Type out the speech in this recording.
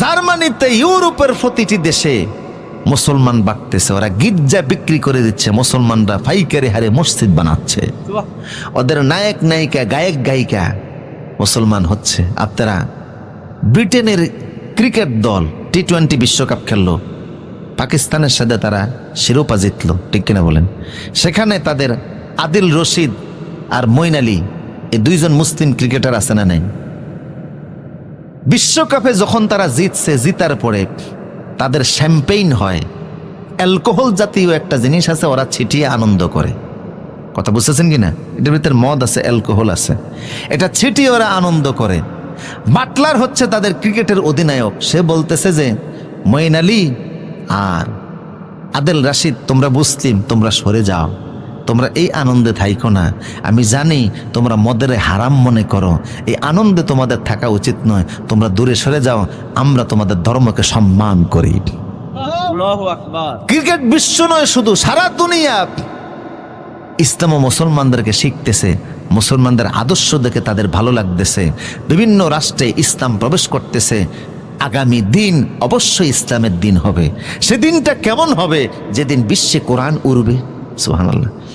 জার্মানিতে, ইউরোপের প্রতিটি দেশে মুসলমান বাড়তেছে, ওরা গির্জা বিক্রি করে দিচ্ছে, মুসলমানরা পাইকারি হারে মসজিদ বানাচ্ছে, ওদের নায়ক নায়িকা গায়ক গায়িকা মুসলমান হচ্ছে। আপনারা ব্রিটেনের ক্রিকেট দল টি-20 বিশ্বকাপ খেললো, পাকিস্তানের সাথে তারা শিরোপা জিতলো, ঠিক কিনা বলেন? সেখানে তাদের আদিল রশিদ আর মঈন আলী, এই দুইজন মুসলিম ক্রিকেটার আছে না নাই? বিশ্বকাপে যখন তারা জিতছে, জিতার পরে তাদের শ্যাম্পেইন হয়, অ্যালকোহল জাতীয় একটা জিনিস আছে, ওরা ছিটিয়ে আনন্দ করে। কথা বুঝতেছেন কিনা? এটার ভিতরে মদ আছে, অ্যালকোহল আছে, এটা ছিটিয়ে ওরা আনন্দ করে। বাটলার হচ্ছে তাদের ক্রিকেটের অধিনায়ক, সে বলতেছে যে মঈন আলী আর আদিল রশিদ, তোমরা মুসলিম, তোমরা সরে যাও, তোমরা এই আনন্দে থাইকো না, আমি জানি তোমরা মদের হারাম মনে করো, এই আনন্দে তোমাদের থাকা উচিত নয়, তোমরা দূরে সরে যাও, আমরা তোমাদের ধর্মকে সম্মান করি। আল্লাহু আকবার। ক্রিকেট বিশ্ব নয়, শুধু সারা দুনিয়া ইসলাম ও মুসলমানদেরকে শিখতেছে, মুসলমানদের আদর্শ দেখে তাদের ভালো লাগতেছে, বিভিন্ন রাষ্ট্রে ইসলাম প্রবেশ করতেছে। আগামী দিন অবশ্যই ইসলামের দিন হবে। সেদিনটা কেমন হবে? যেদিন বিশ্বে কোরআন উড়বে। সুবহানাল্লাহ।